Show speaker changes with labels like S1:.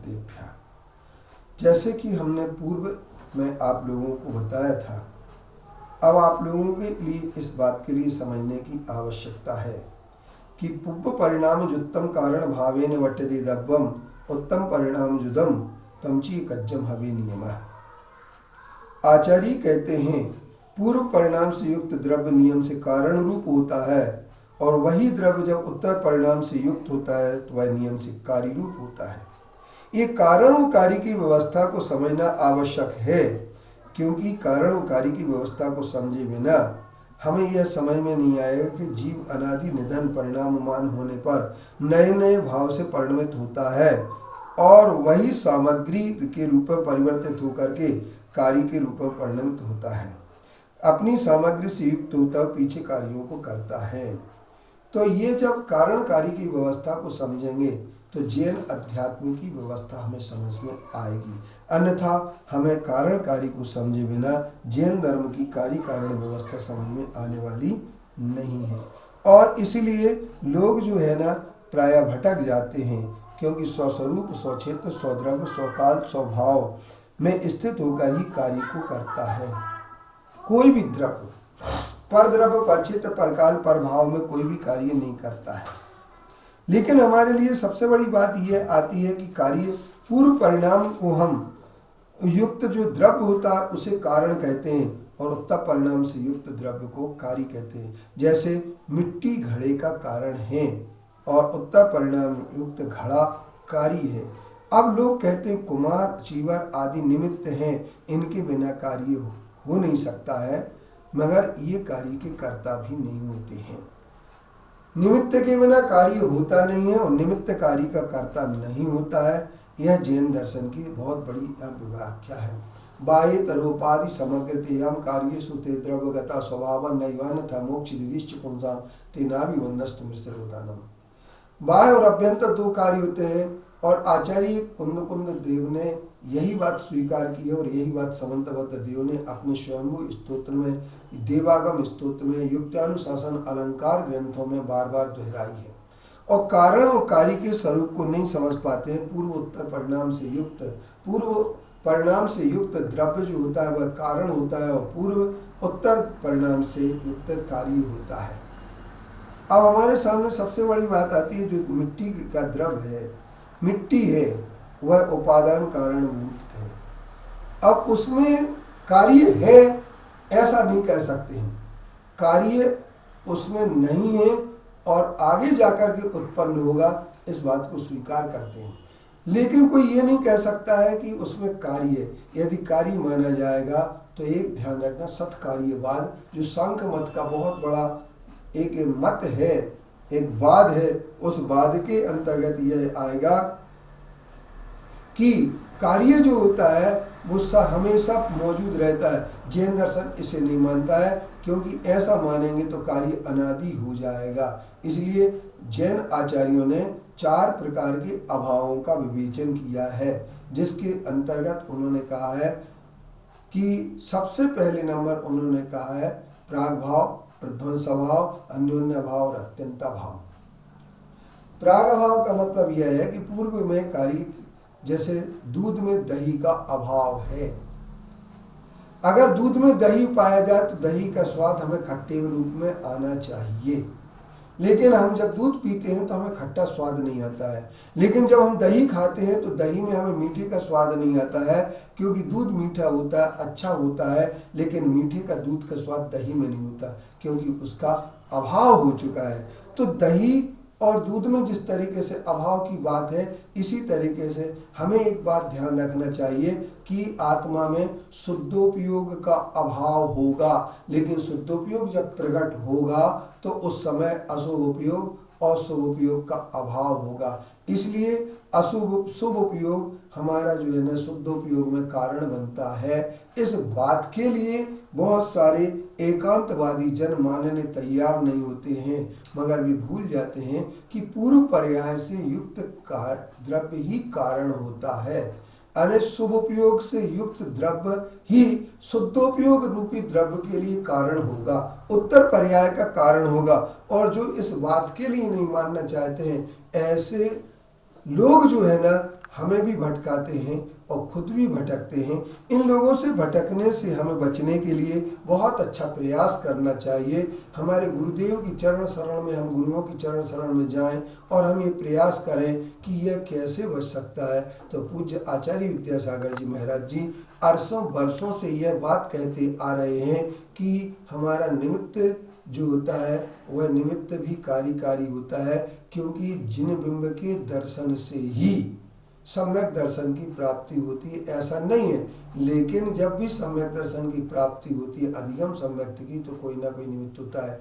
S1: तेभ्यः। जैसे कि हमने पूर्व में आप लोगों को बताया था, अब आप लोगों के लिए इस बात के लिए समझने की आवश्यकता है कि पुब्ब परिणाम जुत्तम कारण भावेन वट्यते दब्बम उत्तम परिणाम जुदम तमची कज्जम हवे नियमः। आचार्य कहते हैं पूर्व परिणाम से युक्त द्रव्य नियम से कारण रूप होता है, और वही द्रव्य जब उत्तर परिणाम से युक्त होता है तो वह नियम से कार्य रूप होता है। ये कारण और कार्य की व्यवस्था को समझना आवश्यक है, क्योंकि कारण और कार्य की व्यवस्था को समझे बिना हमें यह समझ में नहीं आएगा कि जीव अनादि निधन परिणाममान होने पर नए नए भाव से परिणमित होता है और वही सामग्री के रूप में परिवर्तित होकर के कार्य के रूप में परिणमित होता है। अपनी सामग्री से युक्त होता है, पीछे कार्यों को करता है। तो ये जब कारण कार्य की व्यवस्था को समझेंगे तो जैन अध्यात्म की व्यवस्था हमें समझ में आएगी, अन्यथा हमें कारण कार्य को समझे बिना जैन धर्म की कार्य कारण व्यवस्था समझ में आने वाली नहीं है। और इसीलिए लोग जो है ना प्राय भटक जाते हैं, क्योंकि स्वस्वरूप स्वक्षेत्र स्वद्रव्य स्वकाल स्वभाव में स्थित होकर ही कार्य को करता है। कोई भी द्रव्य पर द्रव्य पर क्षेत्र पर काल पर भाव में कोई भी कार्य नहीं करता है। लेकिन हमारे लिए सबसे बड़ी बात यह आती है कि कार्य पूर्व परिणाम को हम युक्त जो द्रव्य होता है उसे कारण कहते हैं, और उत्तर परिणाम से युक्त द्रव्य को कार्य कहते हैं। जैसे मिट्टी घड़े का कारण है और उत्तर परिणाम युक्त घड़ा कार्य है। अब लोग कहते हैं कुमार चीवर आदि निमित्त हैं, इनके बिना कार्य हो नहीं सकता है, मगर ये कार्य के कर्ता भी नहीं होते हैं। निमित्त के बिना कार्य होता नहीं है और निमित्त कार्य का कर्ता नहीं होता है। यह जैन दर्शन की बहुत बड़ी व्याख्या है। बाह्य तरोपाधि समग्रतेयम कार्य सुते द्रव्यगता स्वभाव नैवान था मोक्ष विदिश्च पुंसाम तेनाभि वंदस्तु मिश्र उदानम। बाह्य और अभ्यंतर दो कार्य होते हैं, और आचार्य कुंद देव ने यही बात स्वीकार की है, और यही बात समंतबद्ध देव ने अपने स्वयंभू स्तोत्र में, देवागम स्तोत्र में, युक्तानुशासन अलंकार ग्रंथों में बार बार दोहराई है। और कारण और कार्य के स्वरूप को नहीं समझ पाते हैं। पूर्व परिणाम से युक्त द्रव्य जो होता है वह कारण होता है, और पूर्व उत्तर परिणाम से युक्त कार्य होता है। अब हमारे सामने सबसे बड़ी बात आती है, जो मिट्टी का द्रव्य है, मिट्टी है, वह उपादान कारणभूत है। अब उसमें कार्य है ऐसा नहीं कह सकते हैं, कार्य उसमें नहीं है और आगे जाकर के उत्पन्न होगा, इस बात को स्वीकार करते हैं। लेकिन कोई ये नहीं कह सकता है कि उसमें कार्य है। यदि कार्य माना जाएगा तो एक ध्यान रखना, सत्कार्यवाद जो सांख्य मत का बहुत बड़ा एक मत है, एक वाद है, उस वाद के अंतर्गत यह आएगा कि कार्य जो होता है वो हमेशा मौजूद रहता है। जैन दर्शन इसे नहीं मानता है, क्योंकि ऐसा मानेंगे तो कार्य अनादि हो जाएगा। इसलिए जैन आचार्यों ने 4 प्रकार के अभावों का विवेचन किया है, जिसके अंतर्गत उन्होंने कहा है कि सबसे पहले नंबर उन्होंने कहा है प्राग भाव, प्रध्वंस भाव, अन्योन्य भाव और अत्यंत भाव। प्राग भाव का मतलब यह है कि पूर्व में कार्य, जैसे दूध में दही का अभाव है। अगर दूध में दही पाया जाए तो दही का स्वाद हमें खट्टे रूप में आना चाहिए, लेकिन हम जब दूध पीते हैं तो हमें खट्टा स्वाद नहीं आता है। लेकिन जब हम दही खाते हैं तो दही में हमें मीठे का स्वाद नहीं आता है, क्योंकि दूध मीठा होता है, अच्छा होता है, लेकिन मीठे का दूध का स्वाद दही में नहीं होता, क्योंकि उसका अभाव हो चुका है। तो दही और दूध में जिस तरीके से अभाव की बात है, इसी तरीके से हमें एक बात ध्यान रखना चाहिए कि आत्मा में शुद्धोपयोग का अभाव होगा, लेकिन शुद्धोपयोग जब प्रकट होगा तो उस समय अशुभ उपयोग और शुभ उपयोग का अभाव होगा। इसलिए शुभ उपयोग हमारा जो है ना शुद्धोपयोग में कारण बनता है। इस बात के लिए बहुत सारे एकांतवादी जन मानने तैयार नहीं होते हैं, मगर वे भूल जाते हैं कि पूर्व पर्याय से युक्त द्रव्य ही कारण होता है। अने शुभ उपयोग से युक्त द्रव्य ही शुद्धोपयोग रूपी द्रव्य के लिए कारण होगा, उत्तर पर्याय का कारण होगा। और जो इस बात के लिए नहीं मानना चाहते हैं, ऐसे लोग जो है ना हमें भी भटकाते हैं और खुद भी भटकते हैं। इन लोगों से भटकने से हमें बचने के लिए बहुत अच्छा प्रयास करना चाहिए। हमारे गुरुदेव की चरण शरण में, हम गुरुओं की चरण शरण में जाएं और हम ये प्रयास करें कि यह कैसे बच सकता है। तो पूज्य आचार्य विद्यासागर जी महाराज जी अरसों बरसों से यह बात कहते आ रहे हैं कि हमारा निमित्त जो होता है वह निमित्त भी कार्यकारी होता है, क्योंकि जिन बिंब के दर्शन से ही सम्यक दर्शन की प्राप्ति होती है ऐसा नहीं है। लेकिन जब भी सम्यक दर्शन की प्राप्ति होती है अधिगम सम्यक की, तो कोई ना कोई निमित्त होता है।